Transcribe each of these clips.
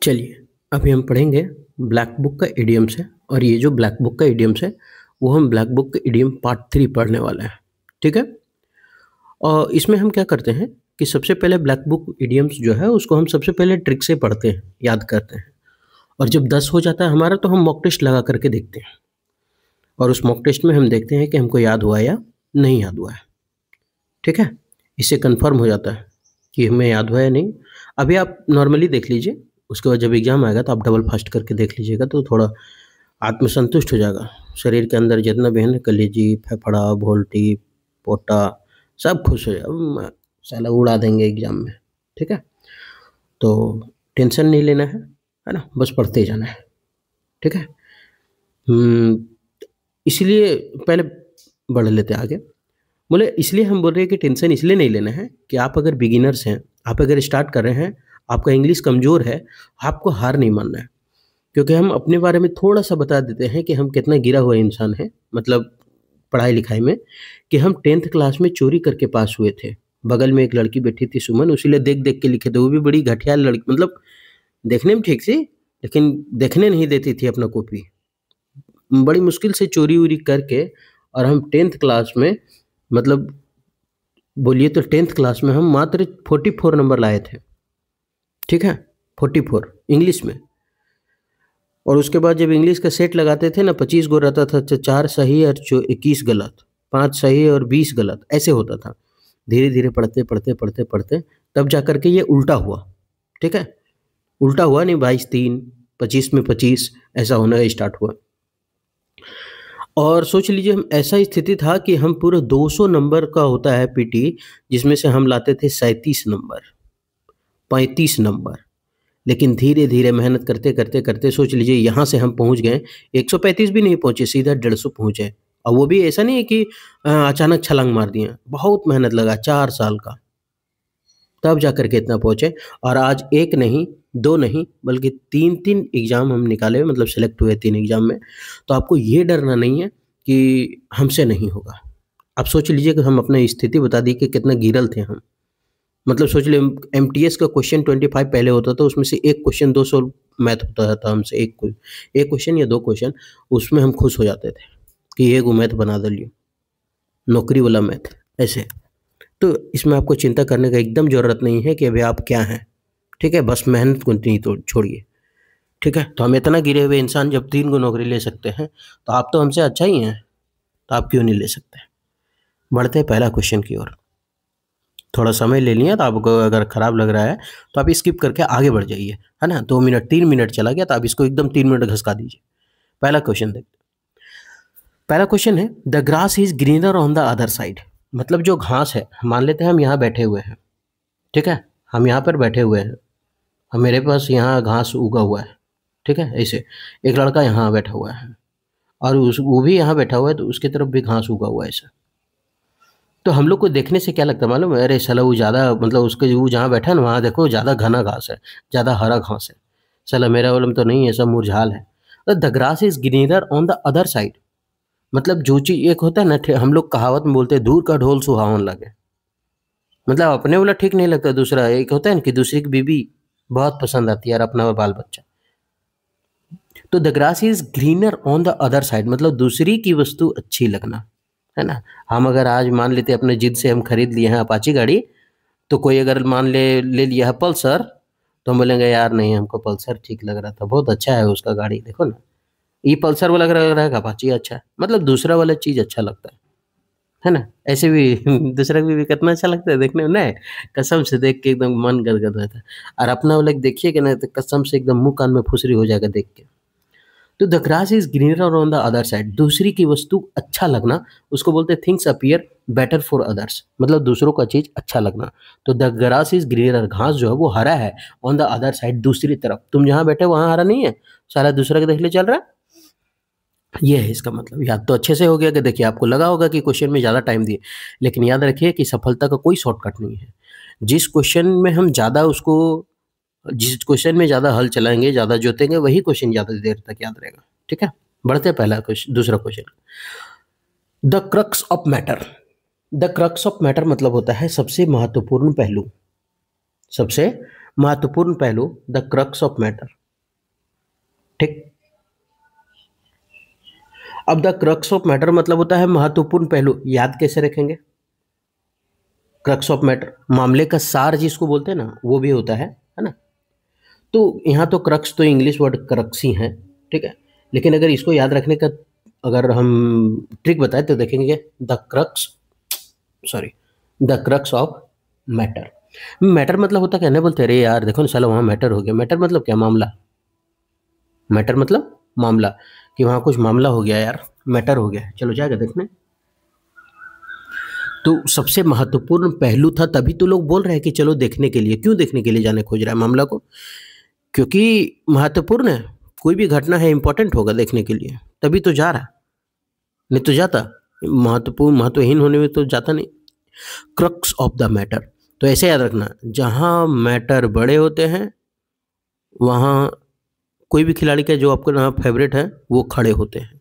चलिए, अभी हम पढ़ेंगे ब्लैक बुक का इडियम्स है और ये जो ब्लैक बुक का इडियम्स है, वो हम ब्लैक बुक का इडियम पार्ट 3 पढ़ने वाले हैं, ठीक है? और इसमें हम क्या करते हैं कि सबसे पहले ब्लैक बुक इडियम्स जो है उसको हम सबसे पहले ट्रिक से पढ़ते हैं, याद करते हैं और जब 10 हो जाता है हमारा तो हम मॉक टेस्ट लगा करके देखते हैं और उस मॉक टेस्ट में हम देखते हैं कि हमको याद हुआ या नहीं याद हुआ है, ठीक है? इससे कन्फर्म हो जाता है कि हमें याद हुआ या नहीं। अभी आप नॉर्मली देख लीजिए, उसके बाद जब एग्ज़ाम आएगा तो आप डबल फास्ट करके देख लीजिएगा तो थोड़ा आत्मसंतुष्ट हो जाएगा। शरीर के अंदर जितना भी है ना कलेजी, फेफड़ा, वोल्टी, पोटा सब खुश हो जाएगा, साला उड़ा देंगे एग्ज़ाम में, ठीक है? तो टेंशन नहीं लेना है ना? बस पढ़ते जाना है, ठीक है? इसलिए पहले बढ़ लेते हैं आगे। बोले इसलिए हम बोल रहे हैं कि टेंशन इसलिए नहीं लेना है कि आप अगर बिगिनर्स हैं, आप अगर स्टार्ट कर रहे हैं, आपका इंग्लिश कमज़ोर है, आपको हार नहीं मानना है। क्योंकि हम अपने बारे में थोड़ा-सा बता देते हैं कि हम कितना गिरा हुआ इंसान हैं, मतलब पढ़ाई-लिखाई में, कि हम 10th क्लास में चोरी करके पास हुए थे। बगल में एक लड़की बैठी थी सुमन, उसीलिए देख-देख के लिखे थे, वो भी बड़ी घटिया लड़की, मतलब देखने में ठीक थी, लेकिन देखने नहीं देती थी अपना कॉपी। बड़ी मुश्किल से चोरी-वोरी करके और हम 10th क्लास में, मतलब बोलिए तो 10th क्लास में हम मात्र 44 नंबर लाए थे, ठीक है? 44 इंग्लिश में। और उसके बाद जब इंग्लिश का सेट लगाते थे ना, 25 गो रहता था, 4 सही और 21 गलत, 5 सही और 20 गलत, ऐसे होता था। धीरे-धीरे पढ़ते तब जा कर के ये उल्टा हुआ, ठीक है? उल्टा हुआ नहीं, 22-3, 25 में 25 ऐसा होना स्टार्ट हुआ। और सोच लीजिए हम, ऐसा स्थिति था कि हम पूरा 200 नंबर का होता है पीटी, जिसमें से हम लाते थे 37 नंबर, 35 नंबर। लेकिन धीरे-धीरे मेहनत करते सोच लीजिए यहाँ से हम पहुँच गए, 135 भी नहीं पहुँचे, सीधा 150 पहुँचे। और वो भी ऐसा नहीं है कि अचानक छलांग मार दिए, बहुत मेहनत लगा 4 साल का, तब जा कर के इतना पहुँचे। और आज 1 नहीं, 2 नहीं, बल्कि 3-3 एग्ज़ाम हम निकाले, मतलब सेलेक्ट हुए 3 एग्ज़ाम में। तो आपको ये डरना नहीं है कि हमसे नहीं होगा। आप सोच लीजिए कि हम अपनी स्थिति बता दी कि कितना गिरल थे हम। मतलब सोच लीजिए एमटीएस का क्वेश्चन 25 पहले होता था, उसमें से एक क्वेश्चन 200 मैथ होता था हमसे, एक क्वेश्चन या 2 क्वेश्चन, उसमें हम खुश हो जाते थे कि एगो मैथ बना दलियो, नौकरी वाला मैथ, ऐसे। तो इसमें आपको चिंता करने का एकदम ज़रूरत नहीं है कि अभी आप क्या हैं, ठीक है? बस मेहनत को नहीं तो छोड़िए, ठीक है? तो हम इतना गिरे हुए इंसान जब 3 गो नौकरी ले सकते हैं, तो आप तो हमसे अच्छा ही हैं, तो आप क्यों नहीं ले सकते? बढ़ते हैं पहला क्वेश्चन की ओर। थोड़ा समय ले लिया तो आपको अगर ख़राब लग रहा है तो आप स्किप करके आगे बढ़ जाइए, है ना? 2 मिनट 3 मिनट चला गया तो आप इसको एकदम 3 मिनट घसका दीजिए। पहला क्वेश्चन देखते हैं। पहला क्वेश्चन है, the grass is greener on the other side. मतलब जो घास है, मान लेते हैं हम यहाँ बैठे हुए हैं, ठीक है? हम यहाँ पर बैठे हुए हैं, मेरे पास यहाँ घास उगा हुआ है, ठीक है? ऐसे एक लड़का यहाँ बैठा हुआ है और वो भी यहाँ बैठा हुआ है, तो उसकी तरफ भी घास उगा हुआ है ऐसा। तो हम लोग को देखने से क्या लगता है मालूम है? अरे साला वो ज़्यादा, मतलब उसके वो जहाँ बैठा है ना, वहाँ देखो ज़्यादा घना घास है, ज़्यादा हरा घास है। साला मेरा वाला में तो नहीं है, सब मुरझाल है। The grass is greener on the other side. मतलब जो चीज़ एक होता है ना, हम लोग कहावत में बोलते हैं, दूर का ढोल सुहावन लगे। मतलब अपने वाला ठीक नहीं लगता, दूसरा एक होता है ना कि दूसरे की बीवी बहुत पसंद आती है और अपना बाल बच्चा। तो the grass is greener on the other side, मतलब दूसरी की वस्तु अच्छी लगना, है ना? हम अगर आज मान लेते अपने जिद से हम खरीद लिए हैं अपाची गाड़ी, तो कोई अगर मान ले लिया है पल्सर, तो हम बोलेंगे यार नहीं, हमको पल्सर ठीक लग रहा था, बहुत अच्छा है उसका गाड़ी, देखो ना, ये पल्सर वाला लग रहा है कि अपाची अच्छा है। मतलब दूसरा वाला चीज़ अच्छा लगता है ना? ऐसे भी दूसरा भी कितना अच्छा लगता है देखने में, नहीं? कसम से देख के एकदम मन गदगद रहता है। और अपना वाला देखिए कि नहीं, तो कसम से एकदम मुँह कान में फुसरी हो जाएगा देख के। तो the grass is greener on the other side, दूसरी की वस्तु अच्छा लगना, उसको बोलते हैं things appear better for others, मतलब दूसरों का चीज अच्छा लगना। तो द ग्रास इज ग्रीनर, घास जो है वो हरा है, ऑन द अदर साइड, दूसरी तरफ। तुम जहां बैठे वहां हरा नहीं है, सारा दूसरा के देख ले चल रहा है। ये है इसका मतलब। याद तो अच्छे से हो गया कि देखिए, आपको लगा होगा कि क्वेश्चन में ज़्यादा टाइम दिए, लेकिन याद रखिए कि सफलता का कोई शॉर्टकट नहीं है। जिस क्वेश्चन में हम ज़्यादा उसको, जिस क्वेश्चन में ज़्यादा हल चलाएंगे, ज़्यादा जोतेंगे, वही क्वेश्चन ज़्यादा देर तक याद रहेगा, ठीक है? बढ़ते हैं पहला क्वेश्चन, दूसरा question. The crux of matter. The crux of matter मतलब होता है सबसे महत्वपूर्ण पहलू, सबसे महत्वपूर्ण पहलू, द क्रक्स ऑफ मैटर। ठीक। अब द क्रक्स ऑफ मैटर मतलब होता है महत्वपूर्ण पहलू। याद कैसे रखेंगे? क्रक्स ऑफ मैटर, मामले का सार जिसको बोलते हैं ना, वो भी होता है ना। तो यहाँ तो क्रक्स तो इंग्लिश वर्ड क्रक्स ही है, ठीक है। लेकिन अगर इसको याद रखने का अगर हम ट्रिक बताएं तो देखेंगे the crux of matter. Matter मतलब होता क्या, नहीं बोलते अरे यार देखो ना साला वहाँ मैटर हो गया। मैटर मतलब क्या? मामला। मैटर मतलब मामला, कि वहाँ कुछ मामला हो गया यार, मैटर हो गया। चलो जाएगा देखने। तो सबसे महत्वपूर्ण पहलू था, तभी तो लोग बोल रहे हैं कि चलो देखने के लिए। क्यों देखने के लिए जाने खोज रहा है मामला को? क्योंकि महत्वपूर्ण है, कोई भी घटना है इंपॉर्टेंट होगा देखने के लिए, तभी तो जा रहा, नहीं तो जाता। महत्वपूर्ण महत्वहीन होने में तो जाता नहीं। क्रक्स ऑफ द मैटर, तो ऐसे याद रखना, जहाँ मैटर बड़े होते हैं वहाँ कोई भी खिलाड़ी का जो आपका नाम फेवरेट है वो खड़े होते हैं।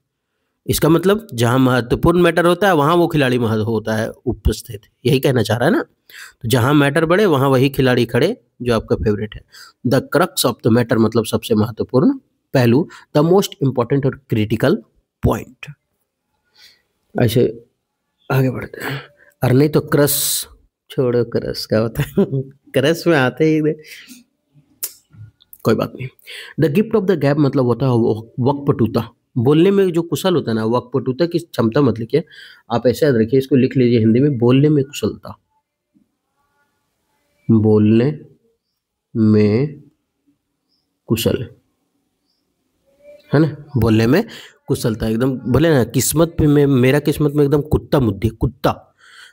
इसका मतलब जहाँ महत्वपूर्ण मैटर होता है वहाँ वो खिलाड़ी महत्व होता है उपस्थित, यही कहना चाह रहा है ना। तो जहाँ मैटर बढ़े वहाँ वही खिलाड़ी खड़े जो आपका फेवरेट है। The crux of the matter मतलब सबसे महत्वपूर्ण पहलू, द मोस्ट इंपॉर्टेंट और क्रिटिकल पॉइंट। ऐसे आगे बढ़ते हैं। और नहीं तो क्रस, छोड़ो क्रस क्या होता है क्रस में आते ही कोई बात नहीं। The gift of the gap मतलब होता है वक्पटुता, बोलने में जो कुशल होता है ना, वक्पटुता की क्षमता मत लिखिए, आप ऐसे याद रखिए, इसको लिख लीजिए हिंदी में, बोलने में कुशलता। बोलने में कुशल है ना, बोलने में कुशलता। एकदम बोले ना किस्मत में, मेरा किस्मत में एकदम कुत्ता मुद्दे, कुत्ता।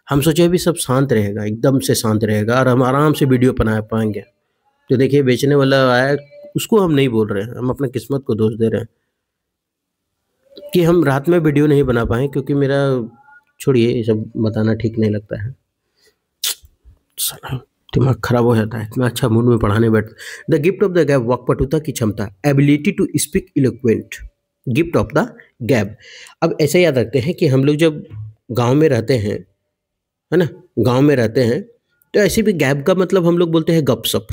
हम सोचे अभी सब शांत रहेगा, एकदम से शांत रहेगा और हम आराम से वीडियो बना पाएंगे। तो देखिए बेचने वाला आया, उसको हम नहीं बोल रहे हैं, हम अपने किस्मत को दोष दे रहे हैं कि हम रात में वीडियो नहीं बना पाए, क्योंकि मेरा, छोड़िए ये सब बताना ठीक नहीं लगता है, दिमाग खराब हो जाता है, इतना अच्छा मूड में पढ़ाने बैठ। The gift of the gab, वक्पटुता की क्षमता, ability to speak eloquent, gift of the gab. अब ऐसे याद रखते हैं कि हम लोग जब गांव में रहते हैं, है ना, गांव में रहते हैं, तो ऐसे भी गैप का मतलब हम लोग बोलते हैं गपशप।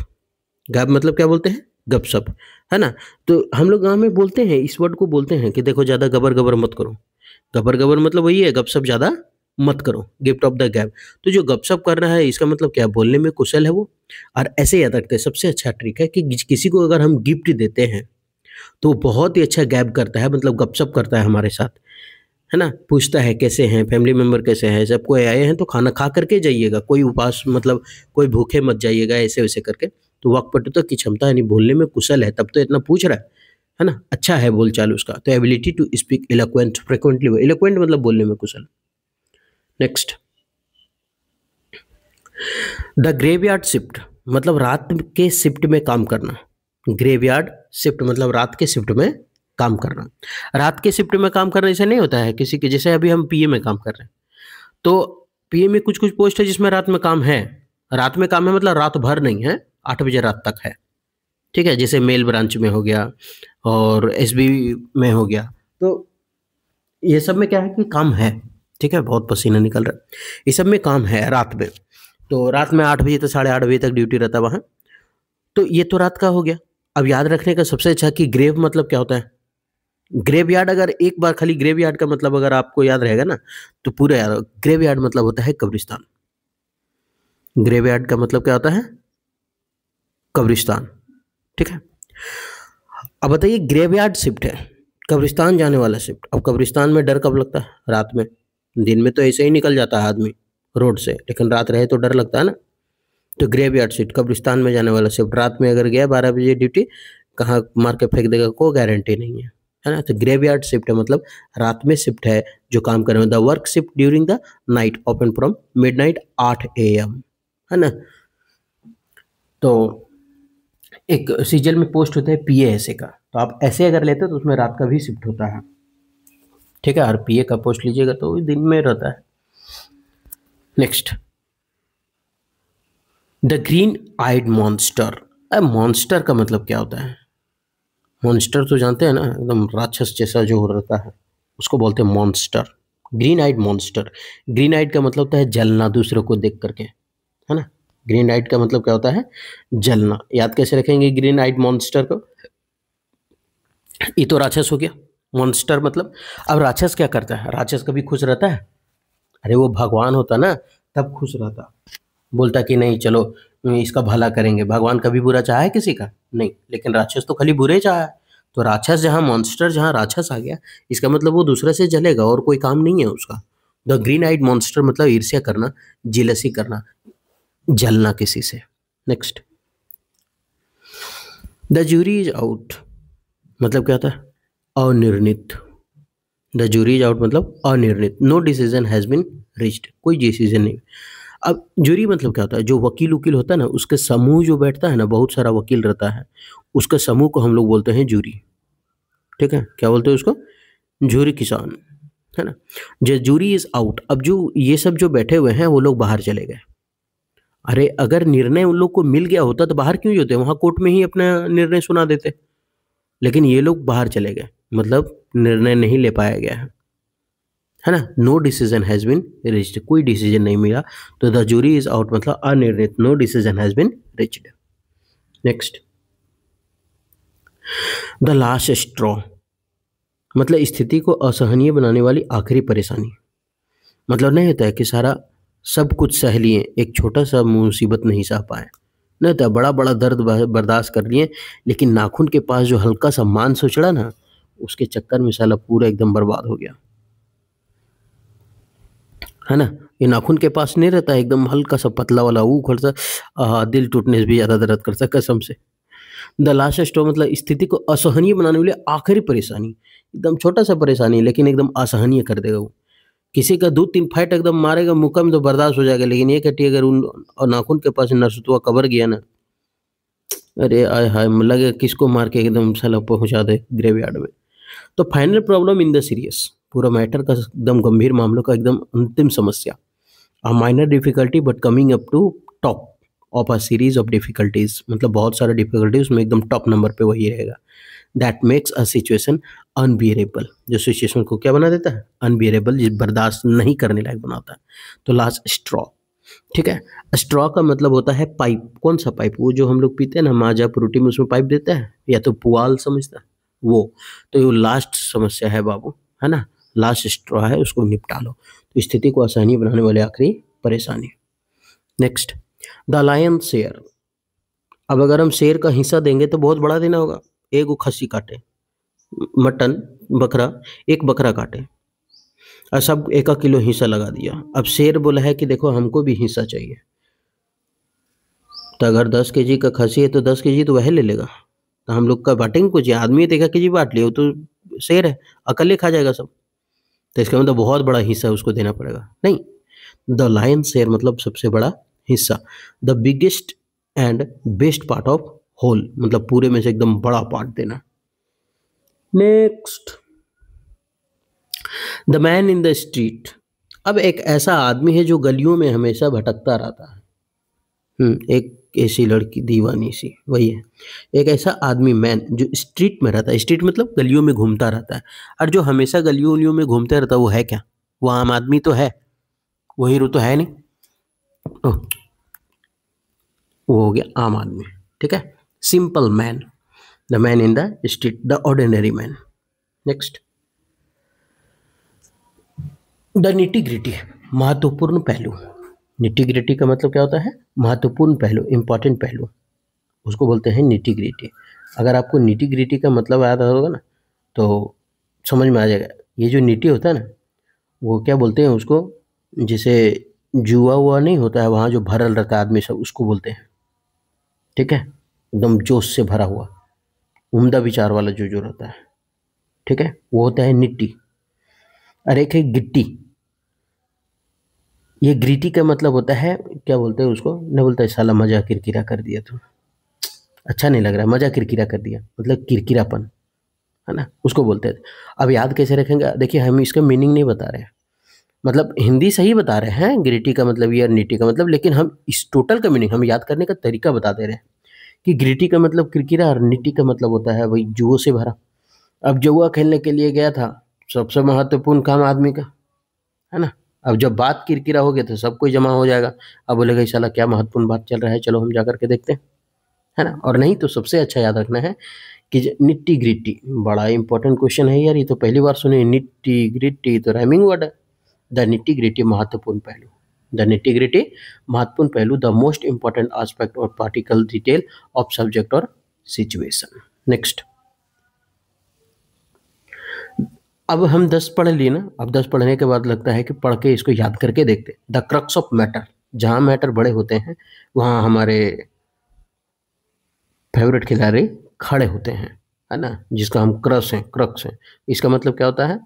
गैप मतलब क्या बोलते हैं? गपशप, है ना। तो हम लोग गांव में बोलते हैं, इस वर्ड को बोलते हैं कि देखो ज़्यादा गबर गबर मत करो। गबर गबर मतलब वही है, गपशप ज़्यादा मत करो, गिफ्ट ऑफ द गैप। तो जो गपशप कर रहा है इसका मतलब क्या? बोलने में कुशल है वो। और ऐसे याद रखते हैं, सबसे अच्छा ट्रिक है कि किसी को अगर हम गिफ्ट देते हैं तो बहुत ही अच्छा गैप करता है, मतलब गपशप करता है हमारे साथ, है ना। पूछता है कैसे हैं, फैमिली मेम्बर कैसे हैं, सब कोई आए हैं तो खाना खा करके जाइएगा, कोई उपास मतलब कोई भूखे मत जाइएगा, ऐसे वैसे करके। तो वक्पटुता की क्षमता यानी बोलने में कुशल है, तब तो इतना पूछ रहा है ना, अच्छा है बोलचाल उसका। तो ability to speak eloquent frequently, eloquent मतलब बोलने में कुशल। नेक्स्ट, द ग्रेवयार्ड शिफ्ट मतलब रात के शिफ्ट में काम करना। ग्रेवयार्ड शिफ्ट मतलब रात के शिफ्ट में काम करना। रात के शिफ्ट में काम करने से नहीं होता है किसी के, जैसे अभी हम पीए में काम कर रहे हैं, तो पीए में कुछ कुछ पोस्ट है जिसमें रात में काम है। रात में काम है मतलब रात भर नहीं है, 8 बजे रात तक है, ठीक है। जैसे मेल ब्रांच में हो गया और एसबी में हो गया, तो ये सब में क्या है कि काम है, ठीक है। बहुत पसीना निकल रहा है, ये सब में काम है रात में। तो रात में 8 बजे से 8:30 बजे तक ड्यूटी रहता है वहाँ। तो ये तो रात का हो गया। अब याद रखने का सबसे अच्छा कि ग्रेव मतलब क्या होता है। ग्रेव यार्ड, अगर एक बार खाली ग्रेव यार्ड का मतलब अगर आपको याद रहेगा ना तो पूरा याद। ग्रेव यार्ड मतलब होता है कब्रिस्तान। ग्रेव यार्ड का मतलब क्या होता है? कब्रिस्तान, ठीक है। अब बताइए ग्रेव यार्ड शिफ्ट है, कब्रिस्तान जाने वाला शिफ्ट। अब कब्रिस्तान में डर कब लगता है? रात में। दिन में तो ऐसे ही निकल जाता है आदमी रोड से, लेकिन रात रहे तो डर लगता है ना। तो ग्रेव यार्ड शिफ्ट, कब्रिस्तान में जाने वाला शिफ्ट। रात में अगर गया 12 बजे ड्यूटी, कहाँ मार के फेंक देगा कोई गारंटी नहीं है ना। तो ग्रेव यार्ड शिफ्ट है मतलब रात में शिफ्ट है जो काम कर रहे हैं। The work shift during the night open from midnight 8 AM, है ना। तो एक सीजल में पोस्ट होता है पीए ऐसे का, तो आप ऐसे अगर लेते हो तो उसमें रात का भी शिफ्ट होता है, ठीक है। और पीए का पोस्ट लीजिएगा तो दिन में रहता है। Next, the green eyed monster. Monster का मतलब क्या होता है? मॉन्स्टर तो जानते हैं ना, एकदम राक्षस जैसा जो रहता है उसको बोलते हैं monster. Green eyed monster, green आइड का मतलब होता है जलना दूसरों को देख करके, है ना। ग्रीन आइड का मतलब क्या होता है? जलना। याद कैसे रखेंगे ग्रीन आइड मॉन्स्टर को? ये तो राक्षस हो गया, मॉन्स्टर मतलब। अब राक्षस क्या करता है? राक्षस कभी खुश रहता है? अरे वो भगवान होता ना, तब खुश रहता, बोलता कि नहीं चलो इसका भला करेंगे। भगवान कभी बुरा चाहा है किसी का? नहीं। लेकिन राक्षस तो खाली बुरे ही चाहा है। तो राक्षस जहाँ मॉन्स्टर, जहाँ राक्षस आ गया, इसका मतलब वो दूसरे से जलेगा और कोई काम नहीं है उसका। द ग्रीन आइड मॉन्स्टर मतलब ईर्ष्या करना, जेलसी करना, जलना किसी से। Next, the jury is out मतलब क्या होता है? अनिर्णित। द जूरी इज आउट मतलब अनिर्णित। No decision has been reached, कोई डिसीजन नहीं। अब जूरी मतलब क्या होता है? जो वकील उकील होता है ना, उसके समूह जो बैठता है ना, बहुत सारा वकील रहता है, उसका समूह को हम लोग बोलते हैं जूरी। ठीक है, क्या बोलते हैं उसको? जूरी किसान, है ना। जो जूरी इज आउट, अब जो ये सब जो बैठे हुए हैं वो लोग बाहर चले गए। अरे अगर निर्णय उन लोग को मिल गया होता तो बाहर क्यों होते? वहां कोर्ट में ही अपना निर्णय सुना देते। लेकिन ये लोग बाहर चले गए, मतलब निर्णय नहीं ले पाया गया है ना। No decision has been reached, कोई डिसीजन नहीं मिला। तो द जूरी इज आउट मतलब अनिर्णित, no decision has been reached. Next, the last straw मतलब स्थिति को असहनीय बनाने वाली आखिरी परेशानी। मतलब नहीं होता है कि सारा सब कुछ सह लिए, एक छोटा सा मुसीबत नहीं सह पाए। नहीं होता, बड़ा बड़ा दर्द बर्दाश्त कर लिए, लेकिन नाखून के पास जो हल्का सा मांस उछड़ा ना, उसके चक्कर में साला पूरा एकदम बर्बाद हो गया, है ना। ये नाखून के पास नहीं रहता, एकदम हल्का सा पतला वाला वो खड़ता, दिल टूटने से भी ज़्यादा दर्द करता कसम से। द लास्ट स्ट्रॉ मतलब स्थिति को असहनीय बनाने वाली आखिरी परेशानी। एकदम छोटा सा परेशानी लेकिन एकदम असहनीय कर देगा वो। किसी का 2-3 फाइट एकदम मारेगा मुक्का में तो बर्दाश्त हो जाएगा, लेकिन ये कटी अगर उन नाखून के पास नसुतवा कबर गया ना, अरे आय हाय, लगे किसको मार के एकदम साला पहुंचा दे ग्रेवयार्ड में। तो final problem in the serious, पूरा मैटर का एकदम गंभीर मामलों का एकदम अंतिम समस्या। A minor difficulty but coming up to top of a series of difficulties, मतलब बहुत सारे डिफिकल्टी उसमें एकदम टॉप नंबर पे वही रहेगा। That makes a situation unbearable, जो सिचुएशन को क्या बना देता है? अनबियरेबल, जिस बर्दाश्त नहीं करने लायक बनाता है। तो लास्ट स्ट्रॉ, ठीक है। स्ट्रॉ का मतलब होता है पाइप। कौन सा पाइप? वो जो हम लोग पीते हैं ना माजा फ्रूटी में, उसमें पाइप देता है, या तो पुआल समझता है वो। तो ये लास्ट समस्या है बाबू, है ना। लास्ट स्ट्रॉ है, उसको निपटा लो। तो स्थिति को आसानी बनाने वाले आखिरी परेशानी। Next, the lion share. अब अगर हम शेर का हिस्सा देंगे तो बहुत बड़ा देना होगा। एक वो खस्सी काटे, मटन, बकरा, एक बकरा काटे और सब 1 किलो हिस्सा लगा दिया। अब शेर बोला है कि देखो हमको भी हिस्सा चाहिए। तो अगर 10 केजी का खस्सी है तो 10 केजी तो वह ले लेगा। तो हम लोग का बांटेंगे कुछ? आदमी 1 केजी बांट लिया, वो तो शेर है, अकेले खा जाएगा सब। तो इसका मतलब बहुत बड़ा हिस्सा उसको देना पड़ेगा। नहीं, द लायन शेयर मतलब सबसे बड़ा हिस्सा। The biggest and best part of whole मतलब पूरे में से एकदम बड़ा पार्ट देना। नेक्स्ट, द मैन इन द स्ट्रीट। अब एक ऐसा आदमी है जो गलियों में हमेशा भटकता रहता है। एक ऐसी लड़की दीवानी सी, वही है। एक ऐसा आदमी मैन जो स्ट्रीट में रहता है, स्ट्रीट मतलब गलियों में घूमता रहता है। और जो हमेशा गलियों उलियों में घूमते रहता है वो है क्या? वो आम आदमी तो है, वो हीरो तो है नहीं। ओह, वो हो गया आम आदमी, ठीक है। सिंपल मैन, द मैन इन द street, the ordinary man. Next, the nitty gritty महत्वपूर्ण पहलू। निटी ग्रिटी का मतलब क्या होता है? महत्वपूर्ण पहलू, इंपॉर्टेंट पहलू, उसको बोलते हैं निटी ग्रिटी। अगर आपको निटी ग्रिटी का मतलब याद होगा ना तो समझ में आ जाएगा। ये जो निटी होता है ना, वो क्या बोलते हैं उसको? जैसे जुआ हुआ नहीं होता है, वहाँ जो भरल रहता है आदमी सब, उसको बोलते हैं, ठीक है। एकदम जोश से भरा हुआ, उम्दा विचार वाला जो रहता है, ठीक है, वो होता है निट्टी। और एक है गिट्टी। ये ग्रीटी का मतलब होता है, क्या बोलते हैं उसको? न बोलता है साला मजा किरकिरा कर दिया तू, अच्छा नहीं लग रहा, मजा किरकिरा कर दिया, मतलब किरकिरापन, है ना, उसको बोलते हैं। अब याद कैसे रखेंगे? देखिए हम इसका मीनिंग नहीं बता रहे हैं, मतलब हिंदी सही बता रहे हैं ग्रीटी का मतलब ये और नीटी का मतलब, लेकिन हम इस टोटल का मीनिंग हम याद करने का तरीका बता दे रहे हैं कि ग्रीटी का मतलब किरकिरा और नीटी का मतलब होता है वही जुओं से भरा। अब जुआ खेलने के लिए गया था, सबसे महत्वपूर्ण काम आदमी का, है ना। अब जब बात किरकिरा हो गया तो सब कोई जमा हो जाएगा। अब बोलेगा इस साला क्या महत्वपूर्ण बात चल रहा है, चलो हम जा करके देखते हैं, है ना। और नहीं तो सबसे अच्छा याद रखना है कि निट्टी ग्रिट्टी, बड़ा इंपॉर्टेंट क्वेश्चन है यार, ये तो पहली बार सुने। निट्टी ग्रिट्टी तो राइमिंग वर्ड है। द निट्टी ग्रिट्टी महत्वपूर्ण पहलू, द निट्टी ग्रिट्टी महत्वपूर्ण पहलू, द मोस्ट इंपॉर्टेंट एस्पेक्ट और पार्टिकल डिटेल ऑफ सब्जेक्ट और सिचुएशन। नेक्स्ट, अब हम 10 पढ़ लिए ना, अब 10 पढ़ने के बाद लगता है कि पढ़ के इसको याद करके देखते। द क्रक्स ऑफ मैटर, जहाँ मैटर बड़े होते हैं वहाँ हमारे फेवरेट खिलाड़ी खड़े होते हैं, है ना, जिसका हम क्रक्स हैं। इसका मतलब क्या होता है,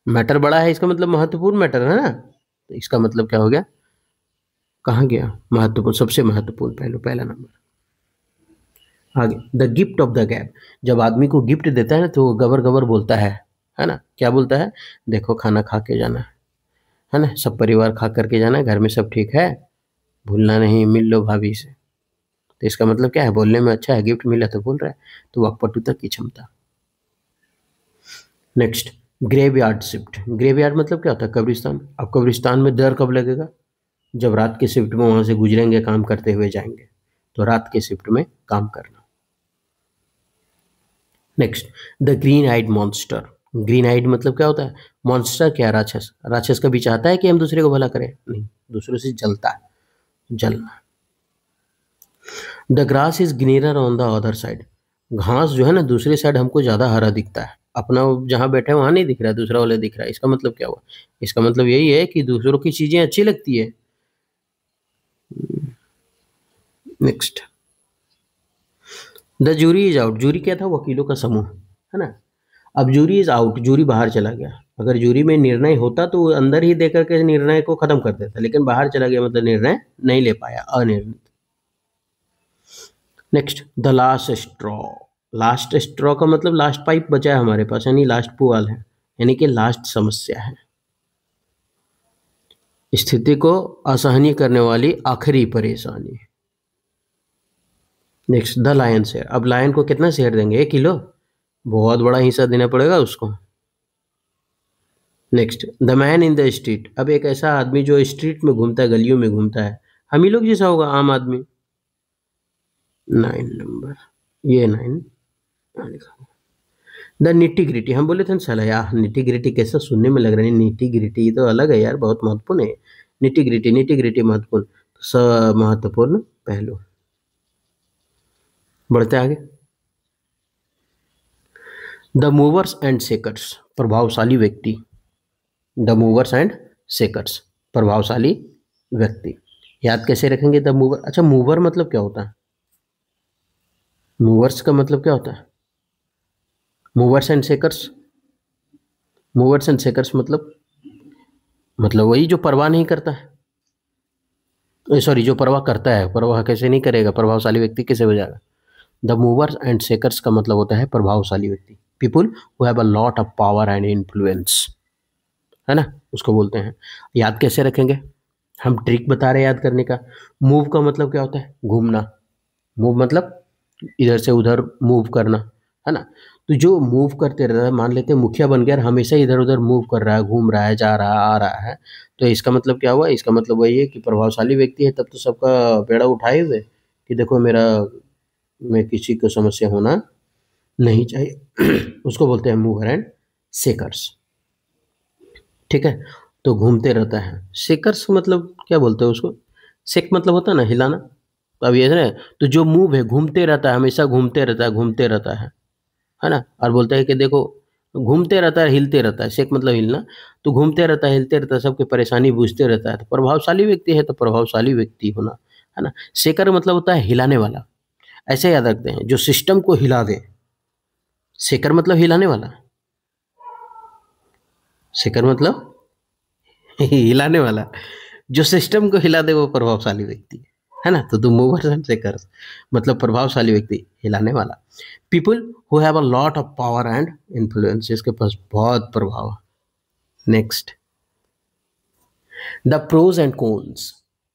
मैटर बड़ा है, इसका मतलब महत्वपूर्ण मैटर है ना। तो इसका मतलब क्या हो गया, कहाँ गया महत्वपूर्ण, सबसे महत्वपूर्ण पहलू, पहला नंबर। आगे, the gift of the gap, जब आदमी को गिफ्ट देता है ना तो गबर गबर बोलता है ना। क्या बोलता है, देखो खाना खा के जाना, है ना, सब परिवार खा करके जाना, घर में सब ठीक है, भूलना नहीं, मिल लो भाभी से। तो इसका मतलब क्या है, बोलने में अच्छा है, गिफ्ट मिला तो बोल रहा है, तो वाक्पटुता की क्षमता। नेक्स्ट, ग्रेवयार्ड शिफ्ट, ग्रेवयार्ड मतलब क्या होता है, कब्रिस्तान। अब कब्रिस्तान में डर कब लगेगा, जब रात के शिफ्ट में वहाँ से गुजरेंगे, काम करते हुए जाएंगे, तो रात के शिफ्ट में काम करना। Next, the green eyed monster, green eyed मतलब क्या होता है, मॉन्स्टर क्या, राक्षस। राक्षस कभी चाहता है कि हम दूसरे को भला करें, नहीं, दूसरों से जलता है, जलना। The grass is greener on the other side, घास जो है ना दूसरे साइड हमको ज़्यादा हरा दिखता है, अपना जहाँ बैठे हैं वहाँ नहीं दिख रहा है, दूसरा वाले दिख रहा है। इसका मतलब क्या हुआ, इसका मतलब यही है कि दूसरों की चीज़ें अच्छी लगती है। Next, the jury is out, jury क्या था, वकीलों का समूह, है ना। अब जूरी इज आउट, जूरी बाहर चला गया। अगर जूरी में निर्णय होता तो वो अंदर ही देकर के निर्णय को खत्म कर देता, लेकिन बाहर चला गया मतलब निर्णय नहीं ले पाया, अनिर्णित। Next, the last straw, last straw का मतलब लास्ट पाइप बचा है हमारे पास, यानी लास्ट पुआल है, यानी कि लास्ट समस्या है, स्थिति को असहनीय करने वाली आखिरी परेशानी। नेक्स्ट, द लायन शेयर, अब लायन को कितना शेयर देंगे, 1 किलो, बहुत बड़ा हिस्सा देना पड़ेगा उसको। नेक्स्ट, द मैन इन द स्ट्रीट, अब एक ऐसा आदमी जो स्ट्रीट में घूमता है, गलियों में घूमता है, हम ही लोग जैसा होगा, आम आदमी। 9 नंबर, ये 9 लिखा। द निटी ग्रिटी, हम बोले थे ना साला यार निटी ग्रिटी कैसा सुनने में लग रहा है, निटी ग्रिटी तो अलग है यार, बहुत महत्वपूर्ण है। निटी ग्रिटी महत्वपूर्ण, तो महत्वपूर्ण पहलू। बढ़ते आगे, द मूवर्स एंड शेकर्स, प्रभावशाली व्यक्ति, द मूवर्स एंड शेकर्स, प्रभावशाली व्यक्ति। याद कैसे रखेंगे द मूवर, अच्छा मूवर मतलब क्या होता है, मूवर्स का मतलब क्या होता है, movers and shakers, movers and shakers मतलब वही जो परवाह नहीं करता है, सॉरी जो परवाह करता है, परवाह कैसे नहीं करेगा, प्रभावशाली व्यक्ति कैसे हो जाएगा। द मूवर्स एंड शेकर्स का मतलब होता है प्रभावशाली व्यक्ति, people who have a lot of power and influence, है ना, उसको बोलते हैं। याद कैसे रखेंगे, हम ट्रिक बता रहे हैं याद करने का। मूव का मतलब क्या होता है, घूमना, मूव मतलब इधर से उधर मूव करना, है ना। तो जो मूव करते रहता है, मान लेते हैं मुखिया बन गया और हमेशा इधर उधर मूव कर रहा है, घूम रहा है, जा रहा है, आ रहा है, तो इसका मतलब क्या हुआ, इसका मतलब वही है कि प्रभावशाली व्यक्ति है, तब तो सबका बेड़ा उठाए हुए कि देखो मेरा, मैं किसी को समस्या होना नहीं चाहिए उसको बोलते हैं मूवर एंड शेकर्स, ठीक है। तो घूमते रहता है, शेकर्स मतलब क्या बोलते हैं उसको, शेक मतलब होता है ना हिलाना, तो अब ये है, तो जो मूव है घूमते रहता है, हमेशा घूमते रहता है, घूमते रहता है ना। और बोलते हैं कि देखो घूमते रहता है, हिलते रहता है, शेक मतलब हिलना, तो घूमते रहता है, हिलते रहता है, सबकी परेशानी बूझते रहता है, तो प्रभावशाली व्यक्ति है, तो प्रभावशाली व्यक्ति होना, है ना। शेकर मतलब होता है हिलाने वाला, ऐसे याद रखते हैं, जो सिस्टम को हिला दे, शेकर मतलब हिलाने वाला, शेकर मतलब हिलाने वाला, जो सिस्टम को हिला दे वो प्रभावशाली व्यक्ति है ना। तो मूवर्स एंड शेकर्स मतलब प्रभावशाली व्यक्ति, हिलाने वाला। People who have a lot of power and influence, इसके पास बहुत प्रभाव। Next, the pros and cons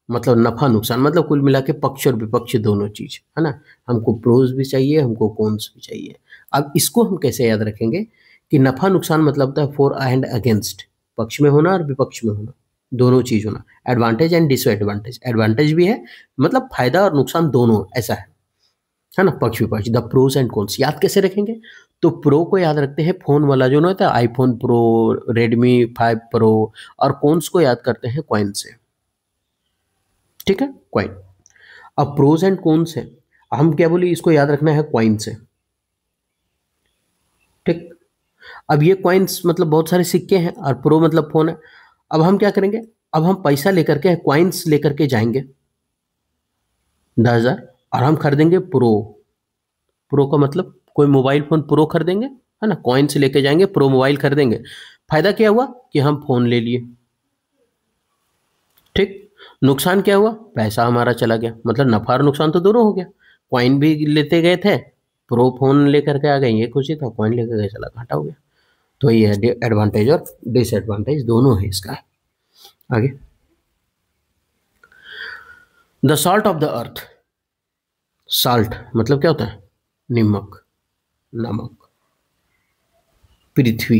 मतलब नफा नुकसान, मतलब कुल मिला के पक्ष और विपक्ष दोनों चीज, है ना। हमको प्रोज भी चाहिए, हमको कॉन्स भी चाहिए। अब इसको हम कैसे याद रखेंगे कि नफा नुकसान मतलब होता है फॉर एंड अगेंस्ट, पक्ष में होना और विपक्ष में होना, दोनों चीज होना, एडवांटेज एंड डिसएडवांटेज, एडवांटेज भी है मतलब फायदा और नुकसान दोनों, ऐसा है ना, पक्ष विपक्ष। द प्रोज एंड कॉन्स याद कैसे रखेंगे, तो प्रो को याद रखते हैं फोन वाला जो ना होता है आईफोन प्रो, रेडमी 5 प्रो, और कॉन्स को याद करते हैं कॉइन से, ठीक है, कॉइन। अब प्रोज एंड कॉन्स है, हम क्या बोले, इसको याद रखना है कॉइन से, ठीक। अब ये कॉइन्स मतलब बहुत सारे सिक्के हैं और प्रो मतलब फोन है। अब हम क्या करेंगे, अब हम पैसा लेकर के कॉइन्स लेकर के जाएंगे 10,000 और हम खरीदेंगे प्रो। प्रो का मतलब कोई मोबाइल फोन प्रो खरीदेंगे, है ना, कॉइन से लेके जाएंगे, प्रो मोबाइल खरीदेंगे। फायदा क्या हुआ कि हम फोन ले लिए, ठीक। नुकसान क्या हुआ, पैसा हमारा चला गया, मतलब नफा और नुकसान तो दोनों हो गया। कॉइन भी लेते गए थे, प्रो फोन लेकर के आ गए, ये खुशी था, कॉइन लेकर गए चला घाटा हो गया। तो ये है एडवांटेज और डिसएडवांटेज दोनों है इसका। आगे, the salt of the earth, salt मतलब क्या होता है, नमक, नमक। पृथ्वी,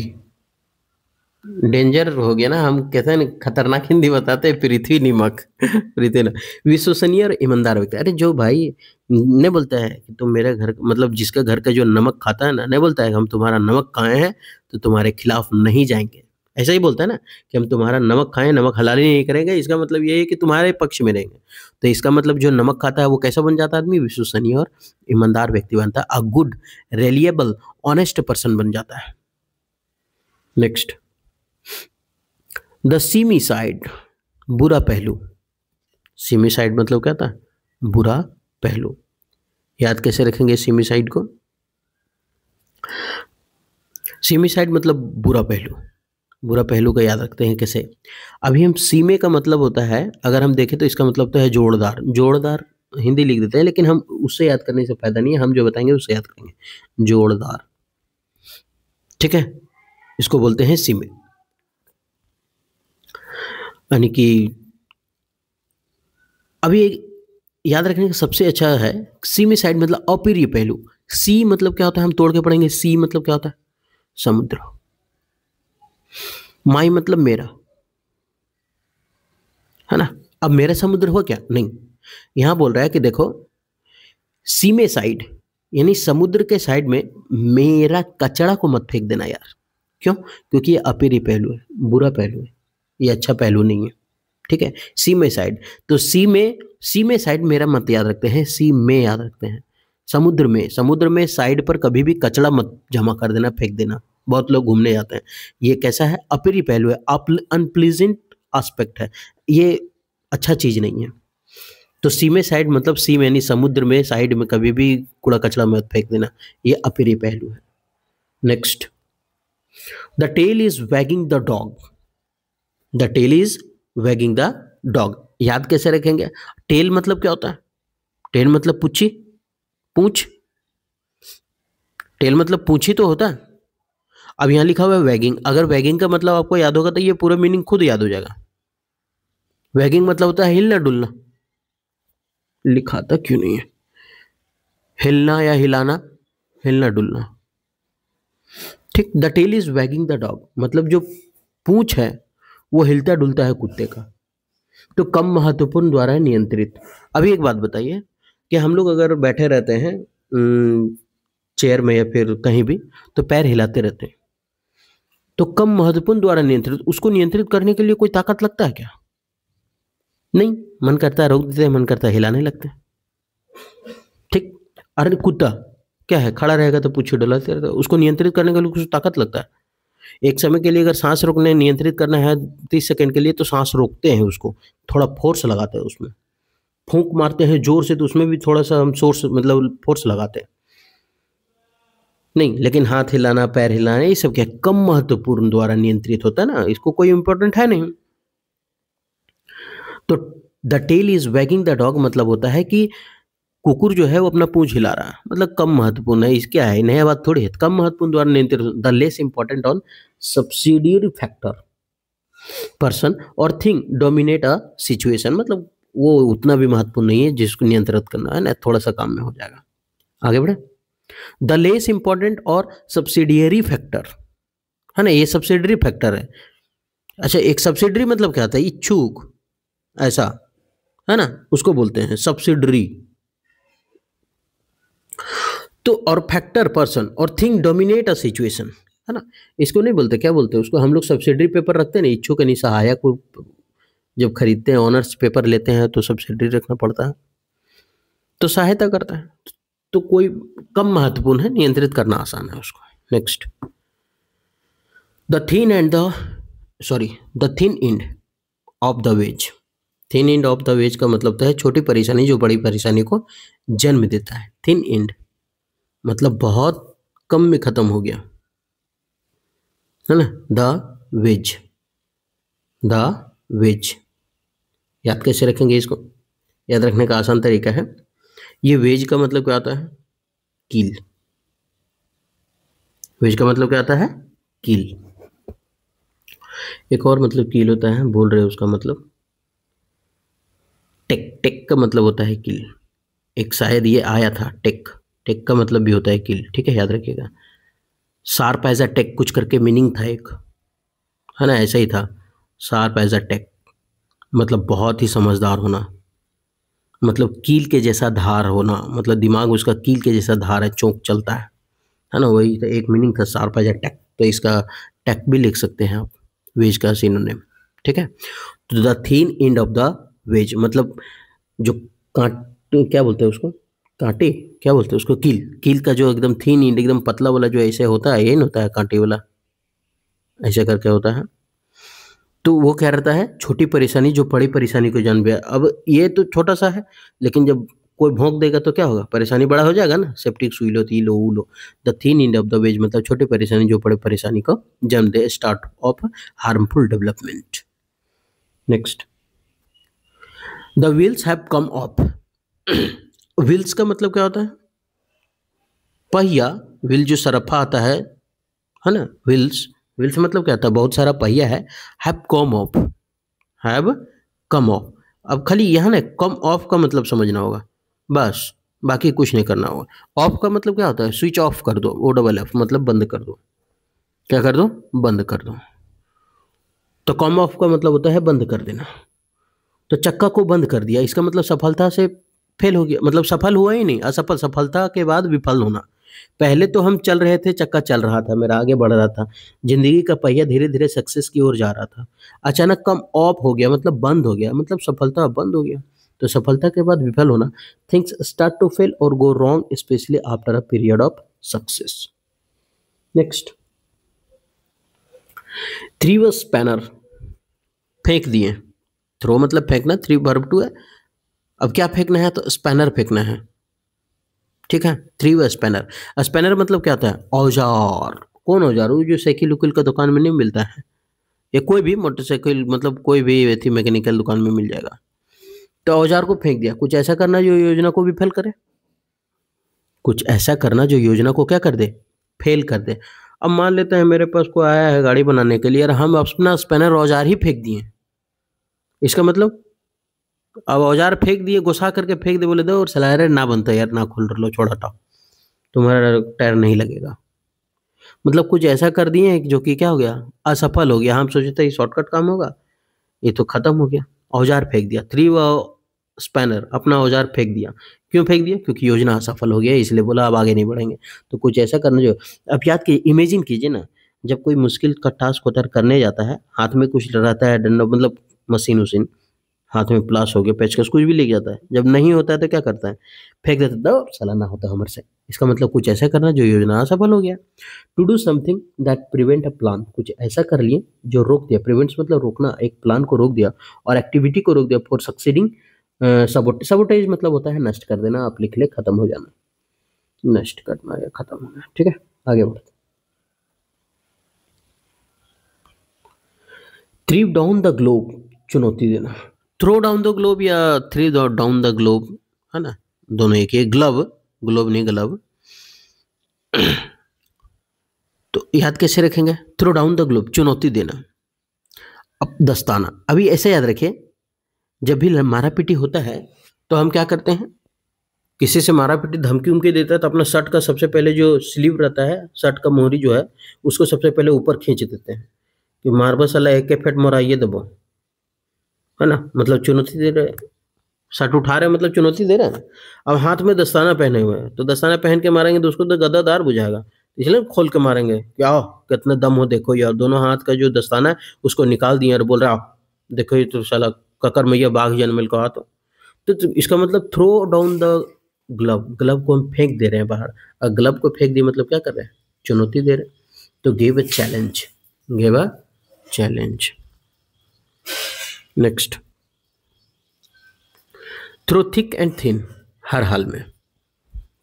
डेंजर हो गया ना, हम कहते हैं ना खतरनाक हिंदी बताते हैं, पृथ्वी नमक पृथ्वी ना। विश्वसनीय और ईमानदार व्यक्ति, अरे जो भाई ने बोलता है कि तुम मेरे घर मतलब जिसका घर का जो नमक खाता है ना, नहीं बोलता है कि हम तुम्हारा नमक खाए हैं तो तुम्हारे खिलाफ नहीं जाएंगे, ऐसा ही बोलता है ना कि हम तुम्हारा नमक खाएं, नमक हलाली नहीं करेंगे, इसका मतलब ये है कि तुम्हारे पक्ष में रहेंगे। तो इसका मतलब जो नमक खाता है वो कैसा बन जाता है आदमी, विश्वसनीय और ईमानदार व्यक्ति बनता है, a good reliable honest person बन जाता है। नेक्स्ट, द सीमी साइड, बुरा पहलू। सीमी साइड मतलब क्या था, बुरा पहलू। याद कैसे रखेंगे सीमी साइड को, सीमी साइड मतलब बुरा पहलू, बुरा पहलू का याद रखते हैं कैसे। अभी हम सीमे का मतलब होता है, अगर हम देखें तो इसका मतलब तो है जोड़दार, जोड़दार हिंदी लिख देते हैं, लेकिन हम उससे याद करने से फायदा नहीं है, हम जो बताएंगे उससे याद करेंगे, जोड़दार, ठीक है, इसको बोलते हैं सीमे। यानी कि अभी याद रखने का सबसे अच्छा है, सी में साइड मतलब अप्रिय पहलू। सी मतलब क्या होता है, हम तोड़ के पढ़ेंगे, सी मतलब क्या होता है, समुद्र। माई मतलब मेरा, है ना। अब मेरा समुद्र हो क्या, नहीं, यहां बोल रहा है कि देखो सी में साइड यानी समुद्र के साइड में मेरा कचरा को मत फेंक देना यार। क्यों, क्योंकि ये अप्रिय पहलू है, बुरा पहलू है, ये अच्छा पहलू नहीं है, ठीक है। सी में साइड, तो सी में साइड मेरा मत याद रखते हैं, सी में याद रखते हैं। समुद्र में साइड पर कभी भी कचरा मत जमा कर देना, फेंक देना। बहुत लोग घूमने जाते हैं, ये कैसा है, अप्रिय पहलू है, अनप्लीजेंट एस्पेक्ट है, ये अच्छा चीज नहीं है। तो सी में साइड मतलब सी में यानी समुद्र में साइड में कभी भी कूड़ा कचरा मत फेंक देना, ये अप्रिय पहलू है। Next, the tail is wagging the dog, the tail is wagging the dog. याद कैसे रखेंगे, टेल मतलब क्या होता है, टेल मतलब पूछी, पूछ, टेल मतलब पूछी तो होता है। अब यहां लिखा हुआ है वैगिंग, अगर वैगिंग का मतलब आपको याद होगा तो ये पूरा मीनिंग खुद याद हो जाएगा। वैगिंग मतलब होता है हिलना डुलना, लिखा था क्यों नहीं है, हिलना या हिलाना, हिलना डुलना, ठीक। The tail is wagging the dog मतलब जो पूंछ है वो हिलता डुलता है कुत्ते का, तो कम महत्वपूर्ण द्वारा नियंत्रित। अभी एक बात बताइए कि हम लोग अगर बैठे रहते हैं चेयर में या फिर कहीं भी, तो पैर हिलाते रहते हैं, तो कम महत्वपूर्ण द्वारा नियंत्रित, उसको नियंत्रित करने के लिए कोई ताकत लगता है क्या, नहीं, मन करता है रोक देते हैं, मन करता है हिलाने लगते हैं, ठीक। अरे कुत्ता क्या है, खड़ा रहेगा तो पूछे डुलाते रहता है, उसको नियंत्रित करने के लिए कुछ ताकत लगता है। एक समय के लिए अगर सांस रोकने नियंत्रित करना है 30 सेकंड के लिए, तो सांस रोकते हैं, उसको थोड़ा फोर्स लगाते हैं, उसमें फूंक मारते हैं जोर से, तो उसमें भी थोड़ा सा हम सोर्स मतलब फोर्स लगाते हैं, नहीं। लेकिन हाथ हिलाना, पैर हिलाना, ये सब क्या कम महत्वपूर्ण द्वारा नियंत्रित होता है ना, इसको कोई इंपॉर्टेंट है नहीं। तो the tail is wagging the dog मतलब होता है कि कुकुर जो है वो अपना पूंछ हिला रहा है, मतलब कम महत्वपूर्ण है, क्या है, नया बात थोड़ी है, कम महत्वपूर्ण द्वारा नियंत्रित, the less important on subsidiary factor person और थिंग डोमिनेट अ सिचुएशन, मतलब वो उतना भी महत्वपूर्ण नहीं है जिसको नियंत्रित करना है ना, थोड़ा सा काम में हो जाएगा। आगे बढ़े, द लेस इंपॉर्टेंट और सब्सिडियरी फैक्टर, है ना, ये सब्सिडियरी फैक्टर है, अच्छा, एक सब्सिडरी मतलब क्या होता है? इच्छुक, ऐसा है ना, उसको बोलते हैं सब्सिडरी। तो और फैक्टर, पर्सन और थिंग डोमिनेट अ सिचुएशन, है ना, इसको नहीं बोलते, क्या बोलते हैं उसको हम लोग? सब्सिडरी पेपर रखते हैं ना, इच्छुक यानी सहायक को जब खरीदते हैं, ऑनर्स पेपर लेते हैं तो सब्सिडरी रखना पड़ता है, तो सहायता करता है। तो कोई कम महत्वपूर्ण है, नियंत्रित करना आसान है उसको। Next, the thin and the sorry the thin end of the veg. Thin end of the veg का मतलब तो है छोटी परेशानी जो बड़ी परेशानी को जन्म देता है। थिन एंड मतलब बहुत कम में खत्म हो गया, है ना। द वेज, द वेज याद कैसे रखेंगे इसको? याद रखने का आसान तरीका है, ये वेज का मतलब क्या आता है? कील। वेज का मतलब क्या आता है? कील। एक और मतलब कील होता है, बोल रहे हो उसका मतलब टेक। टेक का मतलब होता है कील। एक शायद ये आया था टेक, टेक का मतलब भी होता है कील, ठीक है, याद रखिएगा। शार्प एज अ टेक कुछ करके मीनिंग था एक, है ना, ऐसा ही था। शार्प एज अ टेक मतलब बहुत ही समझदार होना, मतलब कील के जैसा धार होना, मतलब दिमाग उसका कील के जैसा धार है, चौंक चलता है ना, वही तो एक मीनिंग था शार्प एज अ टेक। तो इसका टेक भी लिख सकते हैं आप, वेज का सिनोनिम, ठीक है। तो the thin and of the wedge मतलब जो कांट, क्या बोलते हैं उसको, कांटे, क्या बोलते हैं उसको, कील। कील का जो एकदम थीन एंड, एकदम पतला वाला जो ऐसे होता है, ये नहीं होता है कांटे वाला, ऐसे करके होता है। तो वो क्या रहता है? छोटी परेशानी जो बड़ी परेशानी को जन्म दिया। अब ये तो छोटा सा है, लेकिन जब कोई भोंक देगा तो क्या होगा? परेशानी बड़ा हो जाएगा ना। सेप्टिक सुई लो, लो ऊ लो। The thin end of the wedge मतलब छोटी परेशानी जो बड़ी परेशानी को जन्म दे, start of harmful development. Next, the wheels have come off. Wheels का मतलब क्या होता है? पहिया। व्हील जो सरफा आता है ना, व्हील्स। व्हील्स मतलब क्या होता है? बहुत सारा पहिया है। Have come of, have come of. अब खाली यहाँ ना कम ऑफ का मतलब समझना होगा बस, बाकी कुछ नहीं करना होगा। ऑफ का मतलब क्या होता है? स्विच ऑफ कर दो, ओ डबल एफ मतलब बंद कर दो। क्या कर दो? बंद कर दो। तो कम ऑफ का मतलब होता है बंद कर देना। तो चक्का को बंद कर दिया, इसका मतलब सफलता से फेल हो गया, मतलब सफल हुआ ही नहीं, असफल। सफलता के बाद विफल होना। पहले तो हम चल रहे थे, चक्का चल रहा था, मेरा आगे बढ़ रहा था, जिंदगी का पहिया धीरे धीरे सक्सेस की ओर जा रहा था। अचानक कम ऑफ हो गया मतलब बंद हो गया, मतलब सफलता बंद हो गया। तो सफलता के बाद विफल होना, थिंग्स स्टार्ट टू फेल और go wrong specially after a period of success. Next, three व स्पैनर, फेंक दिए। थ्रो मतलब फेंकना, थ्री वर्ब टू है। अब क्या फेंकना है? तो स्पैनर फेंकना है, ठीक है। थ्री व स्पैनर। स्पैनर मतलब क्या होता है? औजार। कौन औजार? वो जो साइकिल उकिल का दुकान में नहीं मिलता है, या कोई भी मोटरसाइकिल, मतलब कोई भी थी मैकेनिकल दुकान में मिल जाएगा। तो औजार को फेंक दिया। कुछ ऐसा करना जो योजना को विफल करे। कुछ ऐसा करना जो योजना को क्या कर दे? फेल कर दे। अब मान लेते हैं मेरे पास कोई आया है गाड़ी बनाने के लिए, और हम अपना स्पैनर औजार ही फेंक दिए, इसका मतलब अब औजार फेंक दिए, गुस्सा करके फेंक दे, बोले दो और सलाह ना बनता यार, ना खोल लो, छोड़ हटाओ, तुम्हारा टायर नहीं लगेगा। मतलब कुछ ऐसा कर दिए जो कि क्या हो गया? असफल हो गया। हम सोचे थे शॉर्टकट काम होगा, ये तो खत्म हो गया। औजार फेंक दिया, थ्री व स्पैनर, अपना औजार फेंक दिया। क्यों फेंक दिया? क्योंकि योजना असफल हो गया, इसलिए बोला अब आगे नहीं बढ़ेंगे। तो कुछ ऐसा करना जो, अब याद कीजिए, इमेजिन कीजिए ना, जब कोई मुश्किल का टास्क होता है, करने जाता है, हाथ में कुछ रहता है, डंडा मतलब मशीन उशीन, हाथ में प्लास हो गया, पेचकस कुछ भी लेके जाता है, जब नहीं होता है तो क्या करता है? फेंक देता है, दो साला ना होता हमारे से। इसका मतलब कुछ ऐसा करना जो योजना असफल हो गया। To do something that prevent a plan, कुछ ऐसा कर लिए जो रोक दिया। प्रिवेंट्स मतलब रोकना, एक प्लान को रोक दिया और एक्टिविटी को रोक दिया फॉर सक्सीडिंग। सबोटेज मतलब होता है नष्ट कर देना, आप लिख ले खत्म हो जाना, नष्ट करना या खत्म होना, ठीक है। आगे बढ़ते, थ्री डाउन द ग्लोब, चुनौती देना। थ्रो डाउन द ग्लोब या थ्री डाउन द ग्लोब, है ना, दोनों एक ही। ग्लव, ग्लोब नहीं ग्लव। तो याद कैसे रखेंगे? थ्रो डाउन द ग्लोब, चुनौती देना। अब दस्ताना, अभी ऐसे याद रखिए, जब भी मारा पीटी होता है तो हम क्या करते हैं? किसी से मारा पीटी धमकी उमकी देता है तो अपना शर्ट का सबसे पहले जो स्लीव रहता है, शर्ट का मोहरी जो है, उसको सबसे पहले ऊपर खींच देते हैं। कि मारबा साला एक के फेट मोराइए दबो, है ना, मतलब चुनौती दे रहे हैं। सट उठा रहे हैं मतलब चुनौती दे रहे हैं। अब हाथ में दस्ताना पहने हुए हैं तो दस्ताना पहन के मारेंगे तो उसको तो गद्दादार बुझाएगा, इसलिए खोल के मारेंगे। क्या हो, कितना दम हो देखो यार, दोनों हाथ का जो दस्ताना है उसको निकाल दिए और बोल रहे आओ देखो ये तो साला ककर मैया बाघ जन्मल को हाथ। तो इसका मतलब throw down the glove, glove को हम फेंक दे रहे हैं बाहर। और ग्लव को फेंक दिए मतलब क्या कर रहे हैं, चुनौती दे रहे हैं। तो give a challenge, give a challenge. Next, through thick and thin, हर हाल में।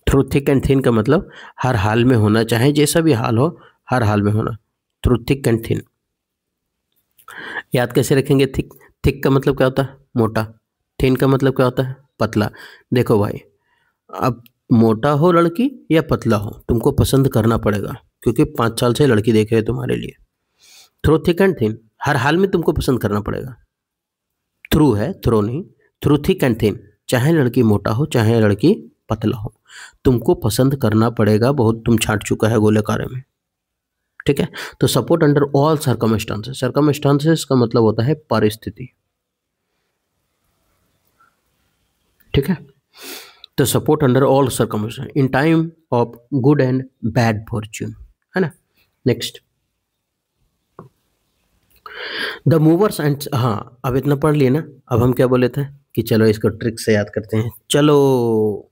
थ्रू थिक एंड थिन का मतलब हर हाल में होना, चाहे जैसा भी हाल हो हर हाल में होना। थ्रू थिक एंड थिन याद कैसे रखेंगे? थिक, थिक का मतलब क्या होता है? मोटा। थिन का मतलब क्या होता है? पतला। देखो भाई, अब मोटा हो लड़की या पतला हो तुमको पसंद करना पड़ेगा, क्योंकि 5 साल से लड़की देखे है तुम्हारे लिए। थ्रू थिक एंड थिन, हर हाल में तुमको पसंद करना पड़ेगा। थ्रू है, थ्रो नहीं। थ्रू थिक एंड थिन, चाहे लड़की मोटा हो चाहे लड़की पतला हो, तुमको पसंद करना पड़ेगा। बहुत तुम छाट चुका है गोले कारे में, ठीक है। तो support under all circumstances, circumstances का मतलब होता है परिस्थिति, ठीक है। तो support under all circumstances in time of good and bad Fortune, है ना। नेक्स्ट, द मूवर्स एंड, हाँ अब इतना पढ़ लिए ना, अब हम क्या बोले थे कि चलो इसको ट्रिक से याद करते हैं। चलो,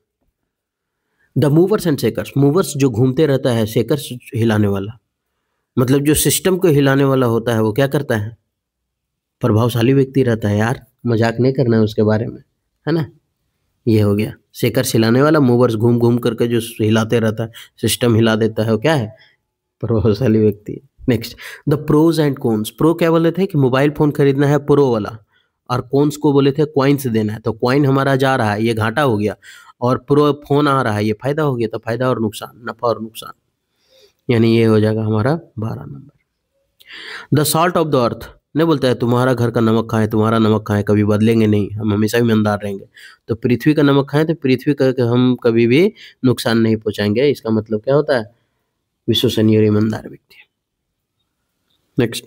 the movers and shakers, movers जो घूमते रहता है, शेकर्स हिलाने वाला, मतलब जो सिस्टम को हिलाने वाला होता है वो क्या करता है? प्रभावशाली व्यक्ति रहता है यार, मजाक नहीं करना है उसके बारे में, है ना। ये हो गया शेकर्स हिलाने वाला, मूवर्स घूम घूम करके जो हिलाते रहता है, सिस्टम हिला देता है, वो क्या है? प्रभावशाली व्यक्ति। Next, the pros and cons, pro क्या बोले थे कि मोबाइल फोन खरीदना है प्रो वाला, और कॉन्स को बोले थे क्वाइंस देना है। तो क्वाइन हमारा जा रहा है, ये घाटा हो गया, और प्रो फोन आ रहा है, ये फायदा हो गया। तो फायदा और नुकसान, नफा और नुकसान, यानी ये हो जाएगा हमारा 12 number. The salt of the earth, नहीं बोलता है तुम्हारा घर का नमक खाएं, तुम्हारा नमक खाएं, कभी बदलेंगे नहीं, हम हमेशा ईमानदार रहेंगे। तो पृथ्वी का नमक खाएं तो पृथ्वी का हम कभी भी नुकसान नहीं पहुंचाएंगे। इसका मतलब क्या होता है? विश्वसनीय और ईमानदार व्यक्ति। नेक्स्ट,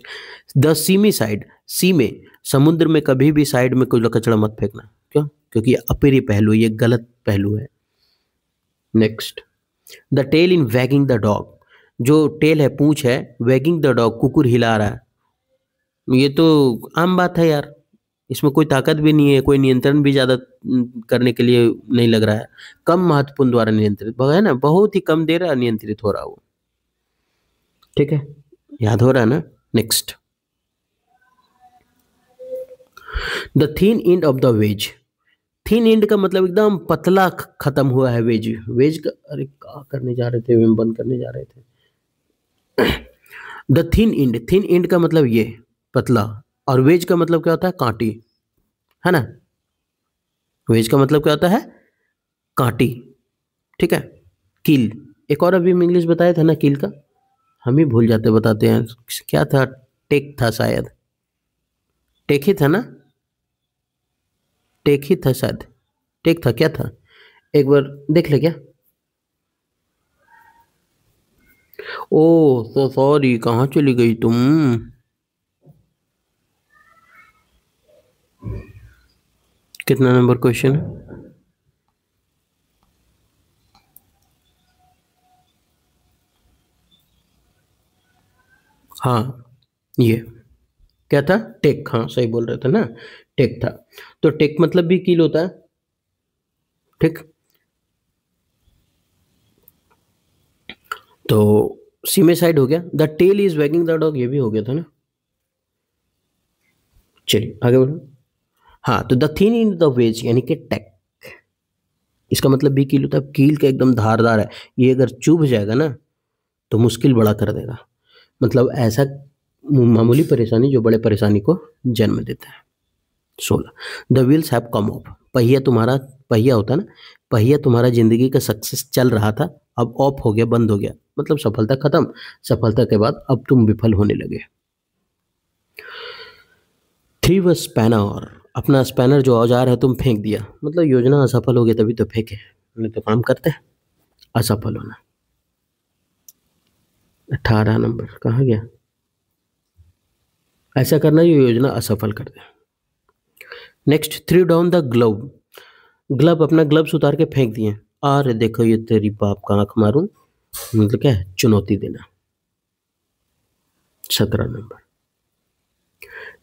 द सीमी साइड, सी में, समुद्र में कभी भी साइड में कोई कचरा मत फेंकना। क्यों? क्योंकि ये अप्रिय पहलू, ये गलत पहलू है। Next, the tail in wagging the dog, जो टेल है, पूंछ है, वैगिंग द डॉग, कुकुर हिला रहा है, ये तो आम बात है यार, इसमें कोई ताकत भी नहीं है, कोई नियंत्रण भी ज़्यादा करने के लिए नहीं लग रहा है। कम महत्वपूर्ण द्वारा नियंत्रित है ना, बहुत ही कम देर नियंत्रित हो रहा वो, ठीक है, याद हो रहा है ना। Next, the thin end of the veg, thin and का मतलब एकदम पतला खत्म हुआ है वेज, वेज का, अरे क्या करने जा रहे थे, बंद करने जा रहे थे। The thin and, thin and का मतलब ये पतला, और वेज का मतलब क्या होता है? कांटी, है ना। वेज का मतलब क्या होता है? कांटी, ठीक है। कील, एक और अभी हम इंग्लिश बताया था ना कील का, हम ही भूल जाते, बताते हैं क्या था, टेक था शायद, टेक ही था ना, टेक ही था शायद, टेक था, क्या था, एक बार देख ले क्या। ओ तो सॉरी, कहाँ चली गई तुम? कितना नंबर क्वेश्चन है? हाँ, ये क्या था? टेक, हाँ सही बोल रहे थे ना, टेक था। तो टेक मतलब भी कील होता है, ठीक। तो सीमे साइड हो गया, the tail is wagging the dog, ये भी हो गया था ना। चलिए आगे बढ़ो। हाँ, तो the thin in the ways यानी कि टेक, इसका मतलब भी कील होता है, कील का एकदम धारदार है, ये अगर चुभ जाएगा ना तो मुश्किल बड़ा कर देगा, मतलब ऐसा मामूली परेशानी जो बड़े परेशानी को जन्म देता है। 16, the wheels have come of, पहिया तुम्हारा, पहिया होता है ना, पहिया तुम्हारा जिंदगी का सक्सेस चल रहा था, अब ऑफ हो गया, बंद हो गया, मतलब सफलता खत्म, सफलता के बाद अब तुम विफल होने लगे। थ्री व स्पैनर, अपना स्पैनर जो औजार है तुम फेंक दिया, मतलब योजना असफल हो गई तभी तो फेंके, नहीं तो काम करते हैं। असफल होना। 18 नंबर कहाँ गया? ऐसा करना ये योजना असफल कर दे। Next, throw down the glove. Glove, अपना ग्लव्स उतार के फेंक दिए। अरे देखो ये तेरी बाप का आंख मारूं, मतलब क्या है, चुनौती देना। 17 number.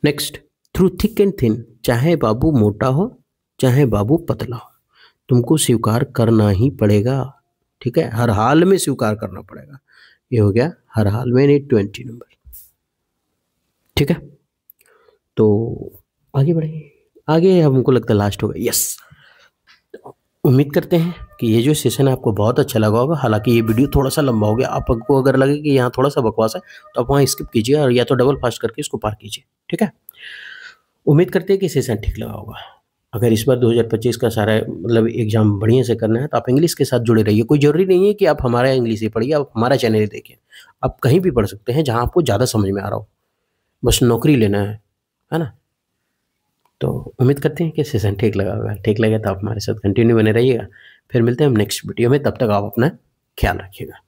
Next, through thick and thin. चाहे बाबू मोटा हो चाहे बाबू पतला हो, तुमको स्वीकार करना ही पड़ेगा। ठीक है, हर हाल में स्वीकार करना पड़ेगा। ये हो गया हर हाल में, नहीं 20 नंबर। ठीक है, तो आगे बढ़े। आगे हमको लगता है लास्ट होगा। यस, उम्मीद करते हैं कि ये जो सेशन है आपको बहुत अच्छा लगा होगा। हालांकि ये वीडियो थोड़ा सा लंबा हो गया, आपको अगर लगे कि यहाँ थोड़ा सा बकवास है तो आप वहाँ स्किप कीजिए और या तो डबल फास्ट करके इसको पार कीजिए। ठीक है, उम्मीद करते हैं कि सेशन ठीक लगा होगा। अगर इस बार 2025 का सारा मतलब एग्जाम बढ़िया से करना है तो आप इंग्लिश के साथ जुड़े रहिए। कोई ज़रूरी नहीं है कि आप हमारा इंग्लिश ही पढ़िए, आप हमारा चैनल ही देखिए। आप कहीं भी पढ़ सकते हैं जहाँ आपको ज़्यादा समझ में आ रहा हो, बस नौकरी लेना है ना। तो उम्मीद करते हैं कि सेशन ठीक लगा होगा। ठीक लगे तो आप हमारे साथ कंटिन्यू बने रहिएगा। फिर मिलते हैं हम नेक्स्ट वीडियो में, तब तक आप अपना ख्याल रखिएगा।